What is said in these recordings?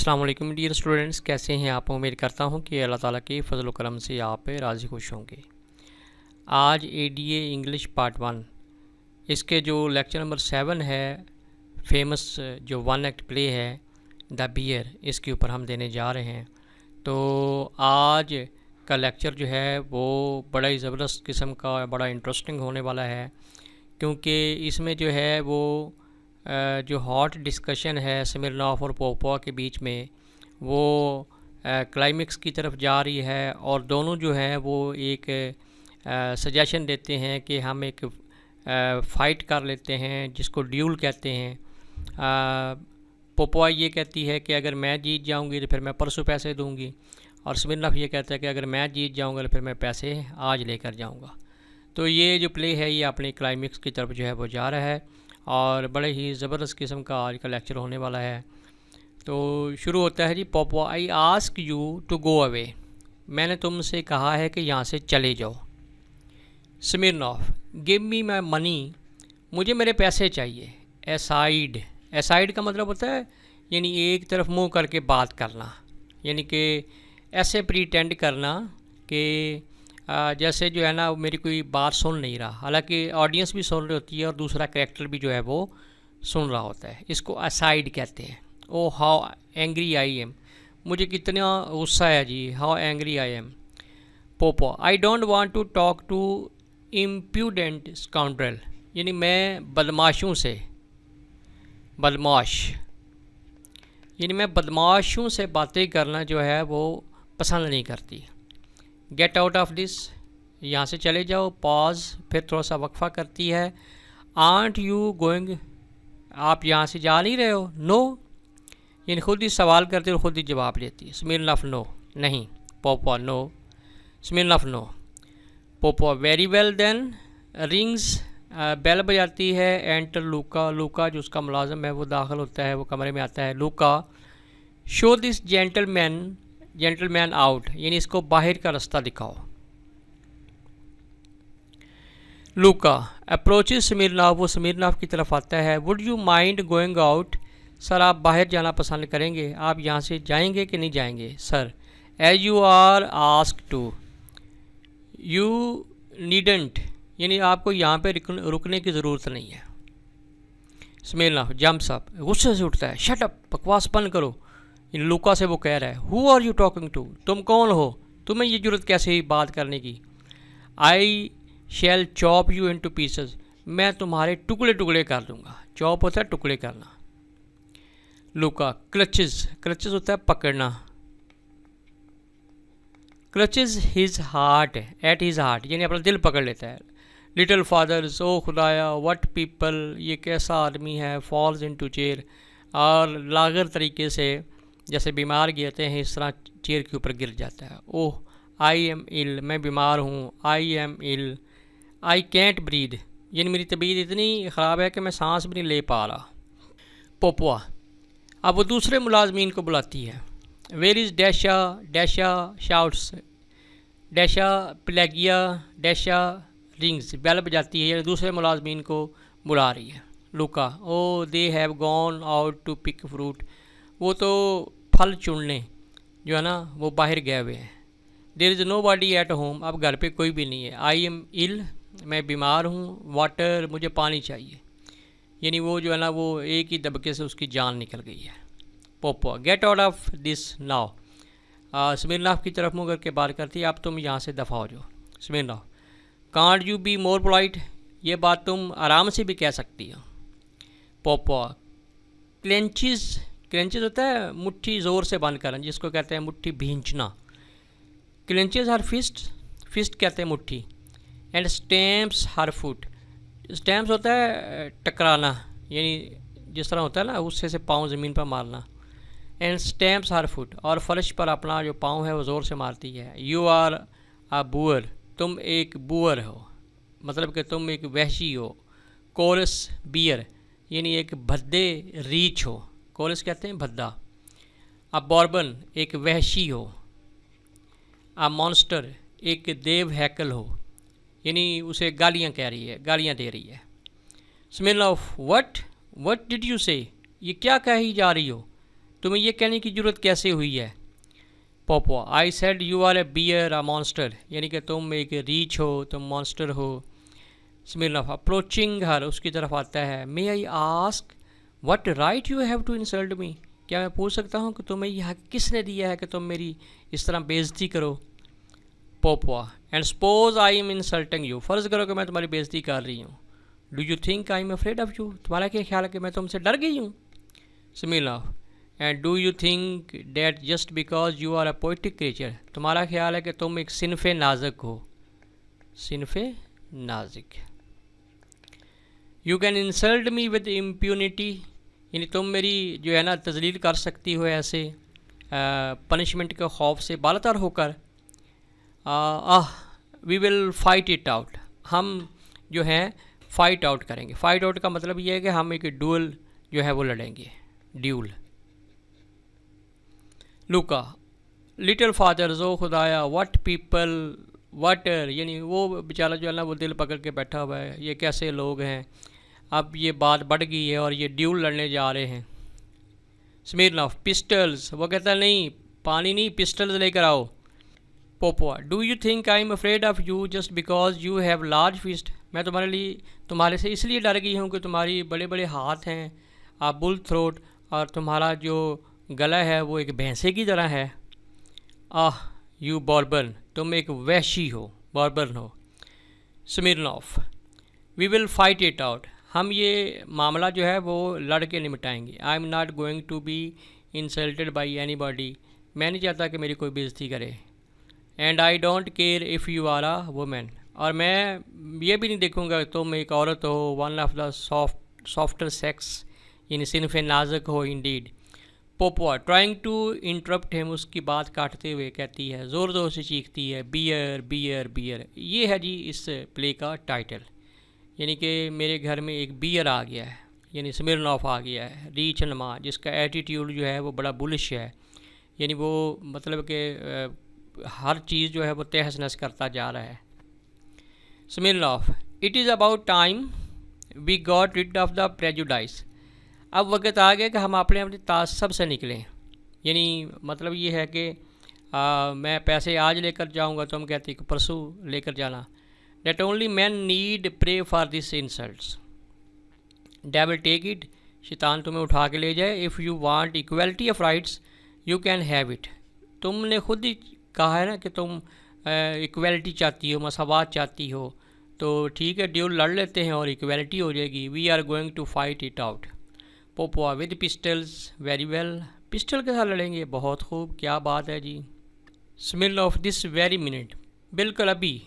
अस्सलाम वालेकुम dear students, कैसे हैं आप। उम्मीद करता हूं कि अल्लाह ताला के फजल करम से आप पे राज़ी खुश होंगे। आज एडीए इंग्लिश पार्ट 1 इसके जो लेक्चर नंबर 7 है, फेमस जो वन एक्ट प्ले है द बियर, इसके ऊपर हम देने जा रहे हैं। तो आज का लेक्चर जो है वो बड़ा ही ज़बरदस्त किस्म का, बड़ा इंटरेस्टिंग होने वाला है, क्योंकि इसमें जो है वो जो हॉट डिस्कशन है स्मिर्नॉफ और पोपोवा के बीच में, वो क्लाइमेक्स की तरफ जा रही है। और दोनों जो हैं वो एक सजेशन देते हैं कि हम एक फ़ाइट कर लेते हैं, जिसको ड्यूल कहते हैं। पोपोवा ये कहती है कि अगर मैं जीत जाऊंगी तो फिर मैं परसों पैसे दूंगी, और स्मिर्नॉफ ये कहता है कि अगर मैं जीत जाऊंगा तो फिर मैं पैसे आज लेकर जाऊंगा। तो ये जो प्ले है ये अपनी क्लाइमेक्स की तरफ जो है वो जा रहा है, और बड़े ही ज़बरदस्त किस्म का आज का लेक्चर होने वाला है। तो शुरू होता है जी। Popova, I ask you to go away, मैंने तुमसे कहा है कि यहाँ से चले जाओ। स्मिर्नॉफ, गिव मी माई मनी, मुझे मेरे पैसे चाहिए। एसाइड, एसाइड का मतलब होता है यानी एक तरफ मुंह करके बात करना, यानी कि ऐसे प्रीटेंड करना कि जैसे जो है ना मेरी कोई बात सुन नहीं रहा, हालांकि ऑडियंस भी सुन रही होती है और दूसरा कैरेक्टर भी जो है वो सुन रहा होता है। इसको असाइड कहते हैं। Oh how angry I am, मुझे कितना गुस्सा है जी। How angry I am. Popo, I don't want to talk to impudent scoundrel, यानी मैं बदमाशों से, बदमाश यानी मैं बदमाशों से बातें करना जो है वो पसंद नहीं करती। गेट आउट ऑफ दिस, यहाँ से चले जाओ। पॉज, फिर थोड़ा सा वक्फा करती है। आंट यू गोइंग, आप यहाँ से जा नहीं रहे हो। नो, यानी खुद ही सवाल करती और खुद ही जवाब लेती है। स्मिर्नॉफ, नो, नहीं। Popo, no. Smirnov, no. Popo, very well then. Rings, bell बजाती है। एंटर लूका, लूका जो उसका मुलाजम है वो दाखिल होता है, वो कमरे में आता है। लूका, शो दिस जेंटलमैन आउट, यानी इसको बाहर का रास्ता दिखाओ। लूका अप्रोचेज स्मिर्नॉफ, वो स्मिर्नॉफ की तरफ आता है। Would you mind going out, sir आप बाहर जाना पसंद करेंगे, आप यहाँ से जाएंगे कि नहीं जाएंगे। Sir, as you are ask to, you needn't, यानी आपको यहाँ पे रुकने की ज़रूरत नहीं है। स्मिर्नॉफ जंप्स अप, गुस्से से उठता है। शट अप, बकवास बंद करो। इन लूका से वो कह रहा है, who are you talking to, तुम कौन हो, तुम्हें ये जरूरत कैसे हुई बात करने की। आई शैल चॉप यू इनटू पीसेस, मैं तुम्हारे टुकड़े टुकड़े कर दूंगा। चॉप होता है टुकड़े करना। लूका क्लचेस, क्लचेस होता है पकड़ना। Clutches his heart, at his heart, यानी अपना दिल पकड़ लेता है। लिटिल फादर्स, ओ खुदाया, व्हाट पीपल, ये कैसा आदमी है। फॉल्स इनटू चेयर, और लागर तरीके से जैसे बीमार गिरते हैं इस तरह चेयर के ऊपर गिर जाता है। ओह, आई एम इल, मैं बीमार हूँ। I am ill, I can't breathe, यानी मेरी तबीयत इतनी ख़राब है कि मैं सांस भी नहीं ले पा रहा। पोपुआ, अब वो दूसरे मुलाजमीन को बुलाती है। Where is Dasha, Dasha shouts, Dasha प्लेगिया, डैशा रिंग्स, बेल बजाती है, यानी दूसरे मुलाजमीन को बुला रही है। Luka, oh they have gone out to pick fruit, वो तो फल चुनने जो है ना वो बाहर गए हुए हैं। There is nobody at home, अब घर पे कोई भी नहीं है। आई एम इल, मैं बीमार हूँ। वाटर, मुझे पानी चाहिए, यानी वो जो है ना वो एक ही दबके से उसकी जान निकल गई है। Popo, get out of this now, Smirnov की तरफ मुँह करके बात करती है, अब तुम यहाँ से दफ़ा हो जाओ। Smirnov, can't you be more polite, ये बात तुम आराम से भी कह सकती हो। पोपो, क्लेंचेस, क्लेंचेस होता है मुट्ठी ज़ोर से बंद करना, जिसको कहते हैं मुट्ठी भींचना। क्लेंचेस हर फिस्ट, फिस्ट कहते हैं मुट्ठी। And stamps her foot, stamps होता है टकराना, यानी जिस तरह होता है ना उससे से पाँव ज़मीन पर मारना। एंड स्टैम्प्स हर फुट, और फर्श पर अपना जो पाँव है वो ज़ोर से मारती है। यू आर अ बुअर, तुम एक बुअर हो, मतलब कि तुम एक वहशी हो। कोरस बियर, यानी एक भद्दे रीछ हो। कोरस कहते हैं भद्दा। अब बॉर्बन, एक वहशी हो। अब मॉन्स्टर, एक देव हैकल हो, यानी उसे गालियाँ कह रही है, गालियाँ दे रही है। स्मिर्नॉफ, व्हाट डिड यू से, ये क्या कही जा रही हो। तुम्हें ये कहने की ज़रूरत कैसे हुई है? Popo, I said you are a bear a monster, यानी कि तुम एक रीछ हो, तुम मॉन्स्टर हो। स्मिर्नॉफ अप्रोचिंग हर, उसकी तरफ आता है। May I ask what right you have to insult me, क्या मैं पूछ सकता हूँ कि तुम्हें यह हक किसने दिया है कि तुम मेरी इस तरह बेइज्जती करो? Poopó, and suppose I am insulting you, फ़र्ज़ करो कि मैं तुम्हारी बेइज्जती कर रही हूँ। Do you think I am afraid of you, तुम्हारा क्या ख्याल है कि मैं तुमसे डर गई हूँ? Smirnov, and do you think that just because you are a poetic creature, तुम्हारा ख्याल है कि तुम एक सिनफ़े नाज़िक हो, सिनफ़े नाज़िक। You can insult me with impunity, यानी तुम मेरी जो है ना तजलील कर सकती हो ऐसे पनिशमेंट के खौफ से बालातर होकर। We will fight it out, हम जो हैं फ़ाइट आउट करेंगे। फ़ाइट आउट का मतलब ये है कि हम एक ड्यूल जो है वो लड़ेंगे, ड्यूल। लुका, लिटिल फादर, जो खुदाया, व्हाट पीपल, वाटर, यानी वो बेचारा जो है ना वो दिल पकड़ के बैठा हुआ है, ये कैसे लोग हैं। अब ये बात बढ़ गई है और ये ड्यूल लड़ने जा रहे हैं। स्मिर्नॉफ, पिस्टल्स, वो कहता है नहीं पानी नहीं, पिस्टल्स लेकर आओ। Popo, do you think I am afraid of you just because you have large fist, मैं तुम्हारे से इसलिए डर गई हूँ कि तुम्हारी बड़े बड़े हाथ हैं, आप बुल थ्रोट, और तुम्हारा जो गला है वो एक भैंसे की तरह है। यू बॉर्बन, तुम एक वैशी हो, बॉर्बन हो। Smirnov, we will fight it out, हम ये मामला जो है वो लड़ के निपटाएंगे। I am not going to be insulted by anybody, मैं नहीं चाहता कि मेरी कोई बेइज्जती करे। And I don't care if you are a women, और मैं ये भी नहीं देखूँगा तुम एक औरत हो, one of the softer sex, यानी सिनफ़े नाज़िक हो indeed. Popo, trying to interrupt him, उसकी बात काटते हुए कहती है, ज़ोर ज़ोर से चीखती है, बियर बियर बियर। ये है जी इस प्ले का टाइटल, यानी कि मेरे घर में एक बियर आ गया है, यानी स्मिर्नॉफ आ गया है, रीच नमा, जिसका एटीट्यूड जो है वो बड़ा बुलिश है, यानी वो मतलब कि हर चीज़ जो है वो तहस नहस करता जा रहा है। Smirnov, it is about time we got rid of the prejudice, अब वक्त आ गया कि हम अपने तासब से निकलें, यानी मतलब ये है कि मैं पैसे आज लेकर जाऊंगा, तुम कहती कि परसों लेकर जाना। That only man need pray for this insults, devil take it, शैतान तुम्हें उठा के ले जाए। If you want equality of rights you can have it, तुमने खुद ही कहा है ना कि तुम इक्वलिटी चाहती हो, मसावात चाहती हो, तो ठीक है ड्यूल लड़ लेते हैं और इक्वलिटी हो जाएगी। We are going to fight it out. Popo, with pistols, very well, pistol के साथ लड़ेंगे, बहुत खूब, क्या बात है जी। Smile of this very minute, बिल्कुल अभी,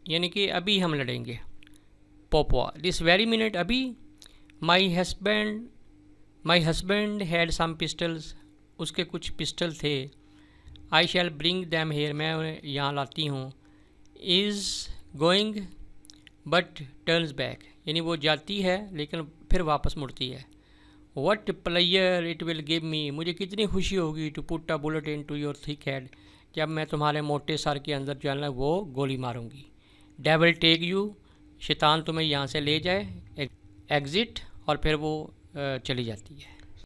यानी कि अभी हम लड़ेंगे। पोपो, दिस वेरी मिनट, अभी। My husband had some pistols, उसके कुछ पिस्टल थे। I shall bring them here, मैं उन्हें यहाँ लाती हूँ। Is going but turns back, यानी वो जाती है लेकिन फिर वापस मुड़ती है। What pleasure it will give me, मुझे कितनी खुशी होगी to put a bullet into your thick head, जब मैं तुम्हारे मोटे सर के अंदर जो है ना वो गोली मारूंगी। डेविल टेक यू, शैतान तुम्हें यहाँ से ले जाए। एग्ज़िट, और फिर वो चली जाती है।